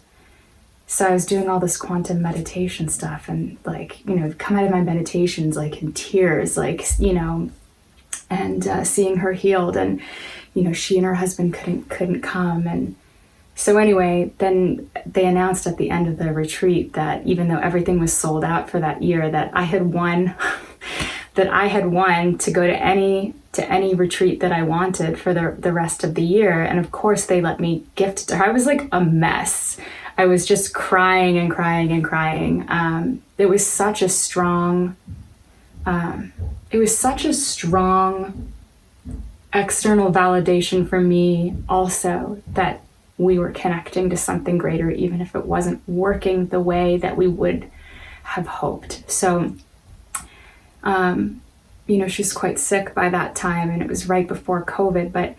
so I was doing all this quantum meditation stuff, and like, come out of my meditations, like in tears, like, and seeing her healed, and, she and her husband couldn't come. And so anyway, then they announced at the end of the retreat that even though everything was sold out for that year, that I had won, to go to any retreat that I wanted for the rest of the year. And of course they let me gift it to her. I was like a mess. I was just crying and crying and crying. It was such a strong external validation for me also that we were connecting to something greater, even if it wasn't working the way that we would have hoped. So, she was quite sick by that time, and it was right before COVID, but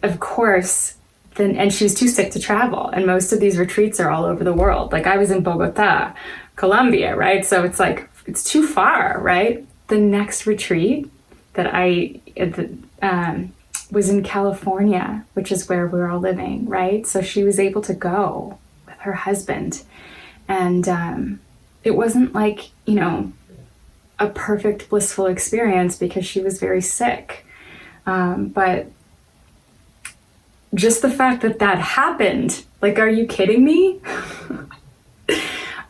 of course, and she was too sick to travel. And most of these retreats are all over the world. Like I was in Bogota, Colombia, right? So it's like, it's too far, right? The next retreat that was in California, which is where we were all living, right? So she was able to go with her husband. And it wasn't like, a perfect blissful experience because she was very sick. But just the fact that that happened, like, are you kidding me?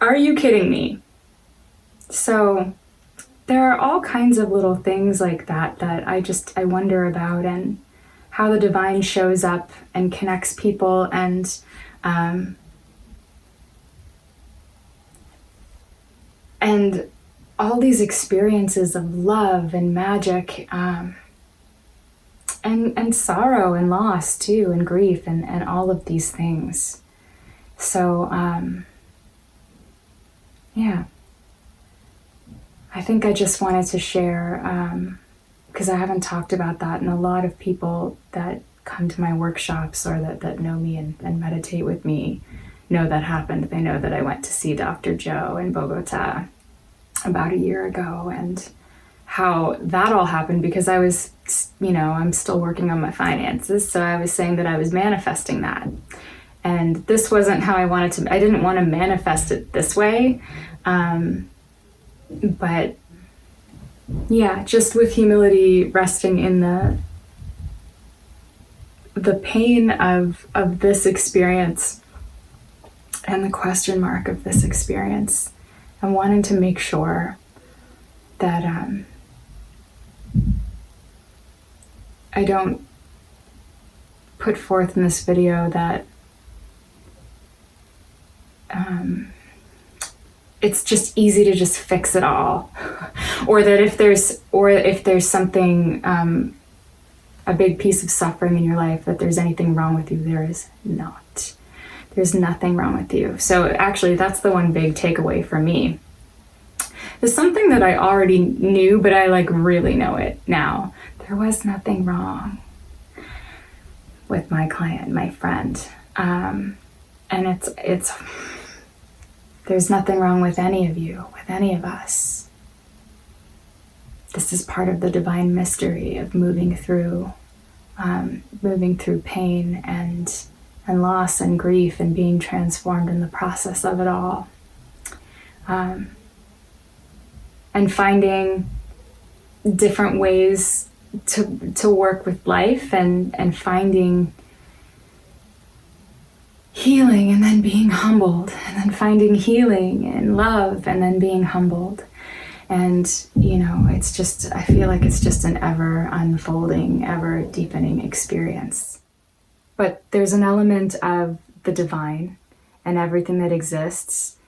Are you kidding me? So there are all kinds of little things like that that I wonder about, and how the divine shows up and connects people, and all these experiences of love and magic, and sorrow and loss too, and grief, and all of these things. So yeah, I think I just wanted to share, because I haven't talked about that, and a lot of people that come to my workshops or that know me and meditate with me know that happened. They know that I went to see Dr. Joe in Bogota about a year ago, and how that all happened because I was, I'm still working on my finances, so I was saying that I was manifesting that. And this wasn't how I wanted to, I didn't want to manifest it this way. But yeah, just with humility, resting in the pain of this experience and the question mark of this experience, and wanting to make sure that I don't put forth in this video that it's just easy to just fix it all, or that if there's something, a big piece of suffering in your life, that there's anything wrong with you. There is not. There's nothing wrong with you. So actually, that's the one big takeaway for me. There's something that I already knew, but I really know it now. There was nothing wrong with my client, my friend. And it's there's nothing wrong with any of you, with any of us. This is part of the divine mystery of moving through pain and loss and grief, and being transformed in the process of it all. And finding different ways to work with life, and finding healing, and then being humbled, and then finding healing and love, and then being humbled. And, it's just, I feel like it's just an ever unfolding, ever deepening experience. But there's an element of the divine and everything that exists,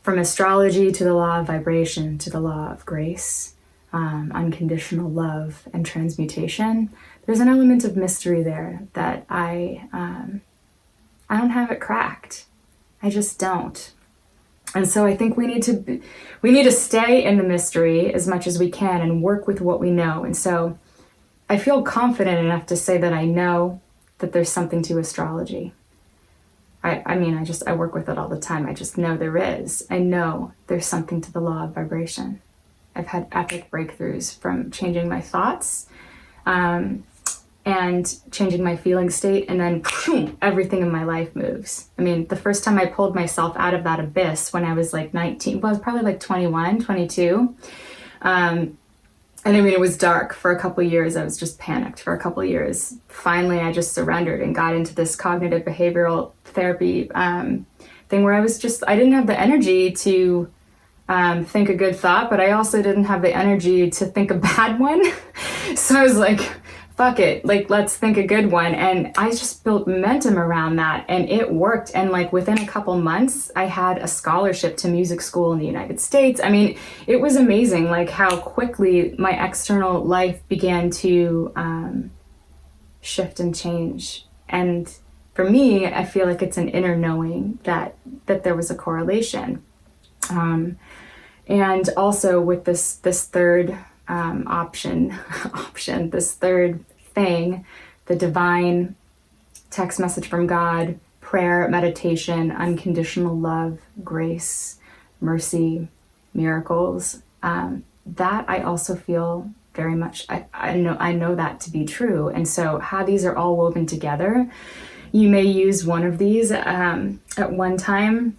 from astrology to the law of vibration to the law of grace, unconditional love and transmutation. There's an element of mystery there that I don't have it cracked. I just don't. And so I think we need to stay in the mystery as much as we can and work with what we know. And so I feel confident enough to say that I know that there's something to astrology. I work with it all the time. I just know there is. I know there's something to the law of vibration. I've had epic breakthroughs from changing my thoughts, and changing my feeling state, and then everything in my life moves. The first time I pulled myself out of that abyss when I was 19, well, I was probably 21, 22. And it was dark for a couple of years. I was just panicked for a couple of years. Finally, I just surrendered and got into this cognitive behavioral therapy thing where I didn't have the energy to think a good thought, but I also didn't have the energy to think a bad one. So I was like, fuck it, let's think a good one. And I just built momentum around that, and it worked. And within a couple months, I had a scholarship to music school in the United States. It was amazing, how quickly my external life began to shift and change. And for me, I feel like it's an inner knowing that there was a correlation. And also with this third option, this third thing, the divine, text message from God, prayer, meditation, unconditional love, grace, mercy, miracles, that I also feel very much, I know that to be true. And so how these are all woven together, you may use one of these at one time.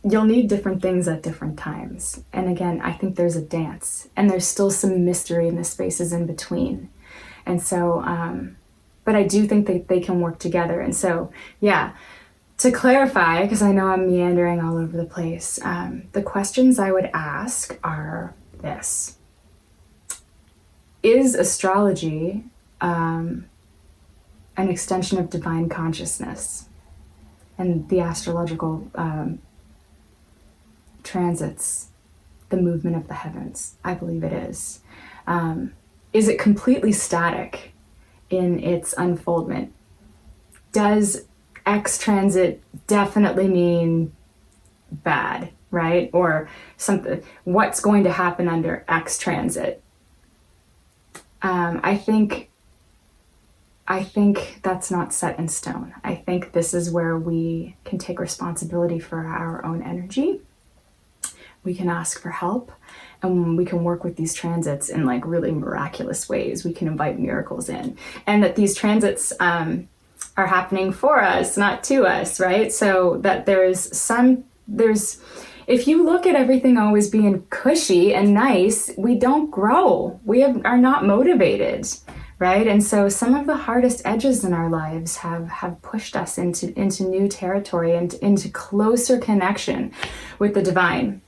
you'll need different things at different times. And again, I think there's a dance, and there's still some mystery in the spaces in between. And so, but I do think that they can work together. And so, yeah, to clarify, because I know I'm meandering all over the place, the questions I would ask are this. Is astrology an extension of divine consciousness and the astrological transits, the movement of the heavens? I believe it is. Is it completely static in its unfoldment? Does X transit definitely mean bad, right? Or something, what's going to happen under X transit? I think that's not set in stone. I think this is where we can take responsibility for our own energy. We can ask for help, and we can work with these transits in like really miraculous ways. We can invite miracles in, and that these transits are happening for us, not to us, right? So that if you look at everything always being cushy and nice, we don't grow. We are not motivated, right? And so some of the hardest edges in our lives have pushed us into new territory and into closer connection with the divine.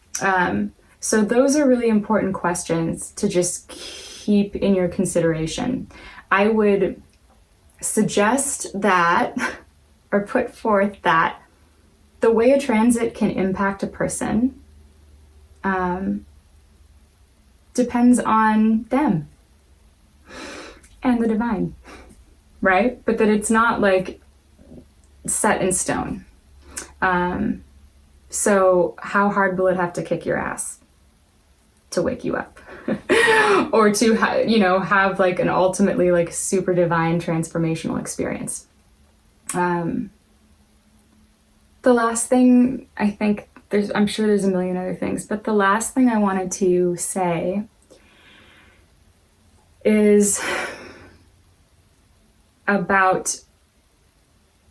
So those are really important questions to just keep in your consideration. I would suggest that, or put forth that, the way a transit can impact a person depends on them and the divine, right? But that it's not like set in stone. So how hard will it have to kick your ass to wake you up? Or to have like an ultimately like super divine transformational experience. The last thing, I think I'm sure there's a million other things, but the last thing I wanted to say is about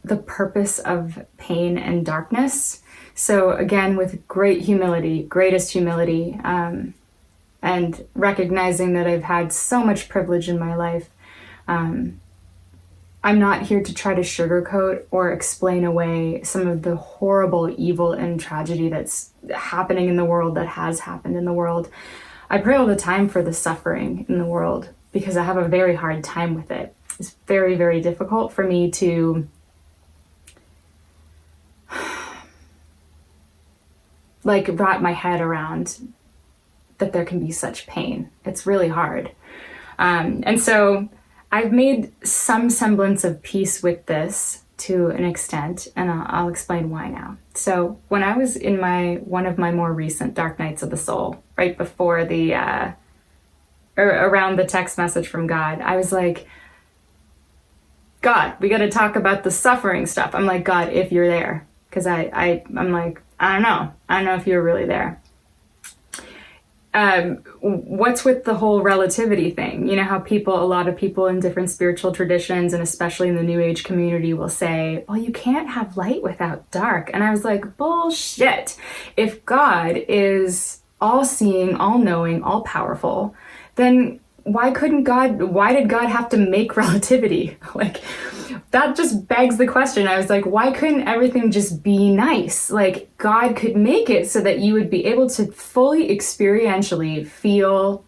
the purpose of pain and darkness. So again, with great humility, greatest humility, and recognizing that I've had so much privilege in my life, I'm not here to try to sugarcoat or explain away some of the horrible evil and tragedy that's happening in the world, that has happened in the world. I pray all the time for the suffering in the world because I have a very hard time with it. It's very, very difficult for me to like wrap my head around that there can be such pain. It's really hard. And so I've made some semblance of peace with this to an extent, and I'll explain why now. So when I was in one of my more recent dark nights of the soul, right before or around the text message from God, I was like, God, we got to talk about the suffering stuff. I'm like, God, if you're there, because I'm like, I don't know if you're really there. What's with the whole relativity thing? You know how a lot of people in different spiritual traditions, and especially in the New Age community, will say, well, you can't have light without dark. And I was like, bullshit. If God is all-seeing, all-knowing, all-powerful, then why did God have to make relativity? Like, that just begs the question. I was like, why couldn't everything just be nice? Like, God could make it so that you would be able to fully experientially feel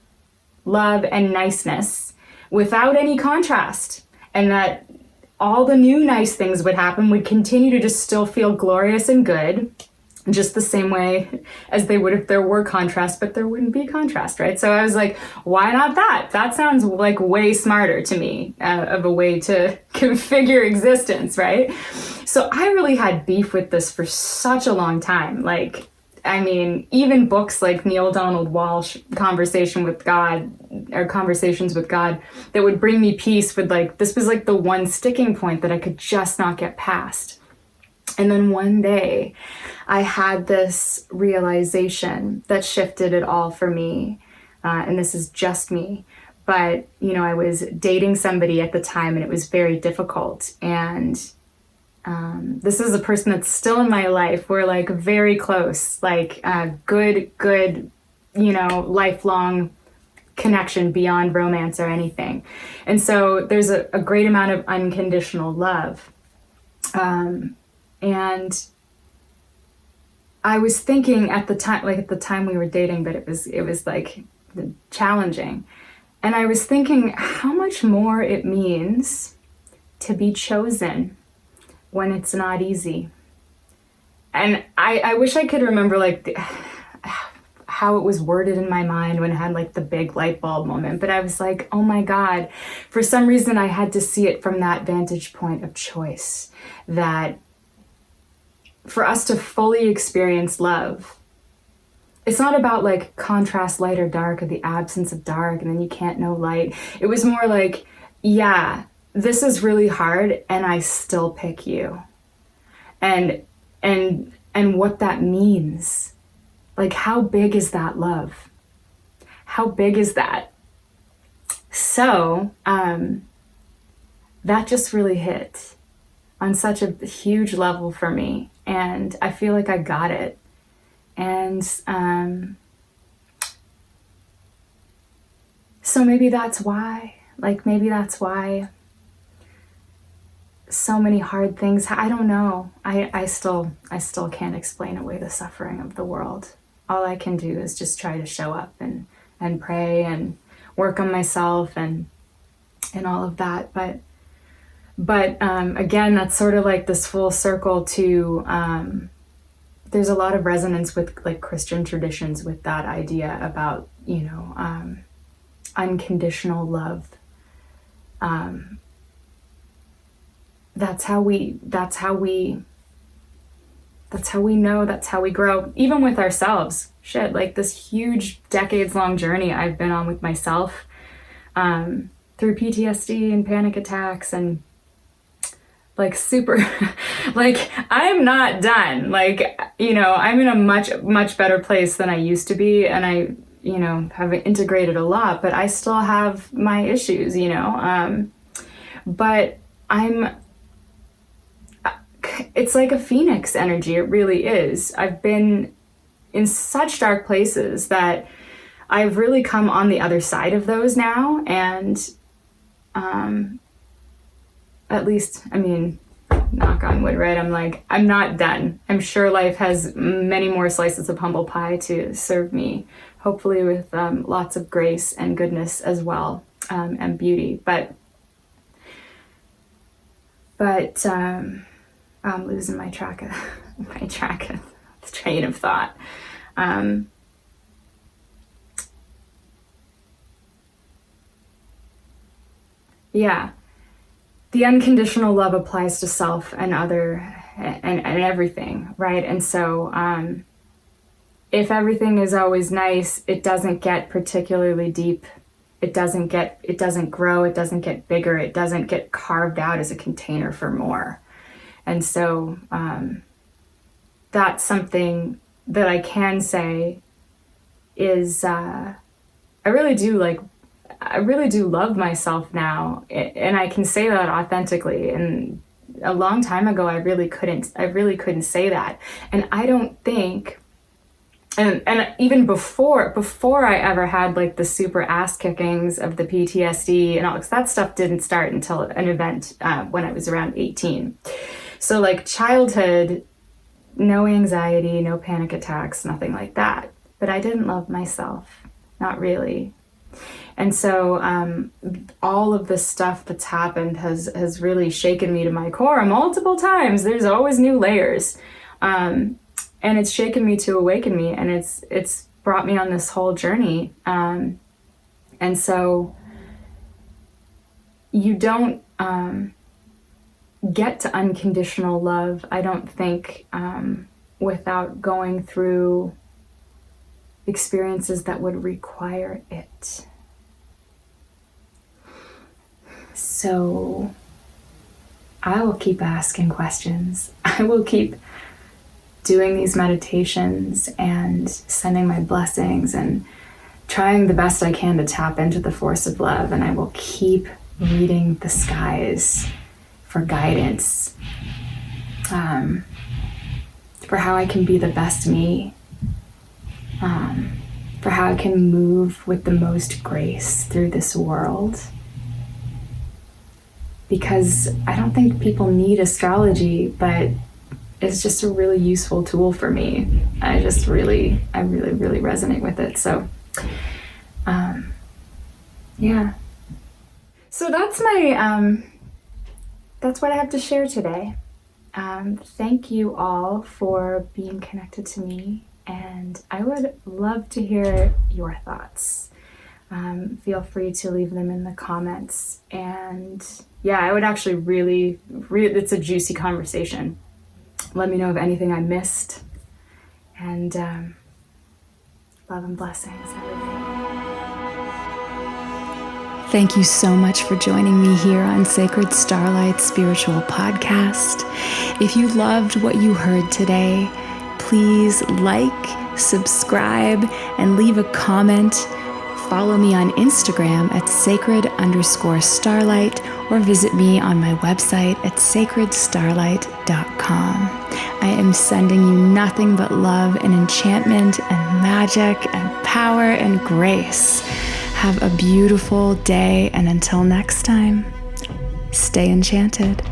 love and niceness without any contrast, and that all the new nice things would continue to just still feel glorious and good, just the same way as they would if there were contrast, but there wouldn't be contrast, right? So I was like, why not that? That sounds like way smarter to me of a way to configure existence, right? So I really had beef with this for such a long time. Like, I mean, even books like Neil Donald Walsh, Conversations with God, that would bring me peace with like, this was like the one sticking point that I could just not get past. And then one day I had this realization that shifted it all for me. And this is just me. But, I was dating somebody at the time, and it was very difficult. And This is a person that's still in my life. We're like very close, like good, lifelong connection beyond romance or anything. And so there's a great amount of unconditional love. And I was thinking at the time we were dating, but it was like challenging. And I was thinking how much more it means to be chosen when it's not easy. And I wish I could remember like how it was worded in my mind when I had like the big light bulb moment. But I was like, oh my God, for some reason I had to see it from that vantage point of choice, that for us to fully experience love, it's not about like contrast, light or dark, or the absence of dark, and then you can't know light. It was more like, yeah, this is really hard and I still pick you. And what that means. Like, how big is that love? How big is that? So, that just really hit on such a huge level for me. And I feel like I got it. And so maybe that's why so many hard things, I don't know. I still can't explain away the suffering of the world. All I can do is just try to show up and pray and work on myself and all of that. But again, that's sort of like this full circle to, there's a lot of resonance with like Christian traditions with that idea about, unconditional love. That's how we know, that's how we grow, even with ourselves. Shit, like this huge decades-long journey I've been on with myself, through PTSD and panic attacks, and like super, like I'm not done. Like, I'm in a much better place than I used to be, and I, have integrated a lot, but I still have my issues, but it's like a phoenix energy. It really is. I've been in such dark places that I've really come on the other side of those now. And at least, knock on wood, right? I'm not done. I'm sure life has many more slices of humble pie to serve me, hopefully with lots of grace and goodness as well, and beauty. But I'm losing my train of thought. Yeah, the unconditional love applies to self and other and everything, right? And so if everything is always nice, it doesn't get particularly deep. It doesn't grow, it doesn't get bigger, it doesn't get carved out as a container for more. And so that's something that I can say is I really do love myself now, and I can say that authentically. And a long time ago, I really couldn't say that. And I don't think, and even before I ever had like the super ass kickings of the PTSD and all, because that stuff didn't start until an event when I was around 18. So like childhood, no anxiety, no panic attacks, nothing like that. But I didn't love myself, not really. And so all of the stuff that's happened has really shaken me to my core multiple times. There's always new layers. And it's shaken me to awaken me, and it's brought me on this whole journey. And so you don't get to unconditional love, I don't think, without going through experiences that would require it. So I will keep asking questions. I will keep doing these meditations and sending my blessings and trying the best I can to tap into the force of love. And I will keep reading the skies for guidance for how I can be the best me, for how I can move with the most grace through this world. Because I don't think people need astrology, but it's just a really useful tool for me. I really resonate with it. So, yeah. So that's that's what I have to share today. Thank you all for being connected to me, and I would love to hear your thoughts. Feel free to leave them in the comments. And yeah, I would actually really, it's a juicy conversation. Let me know of anything I missed. And love and blessings, everybody. Thank you so much for joining me here on Sacred Starlight Spiritual Podcast. If you loved what you heard today, please like, subscribe, and leave a comment. Follow me on Instagram at sacred_starlight, or visit me on my website at sacredstarlight.com. I am sending you nothing but love and enchantment and magic and power and grace. Have a beautiful day, and until next time, stay enchanted.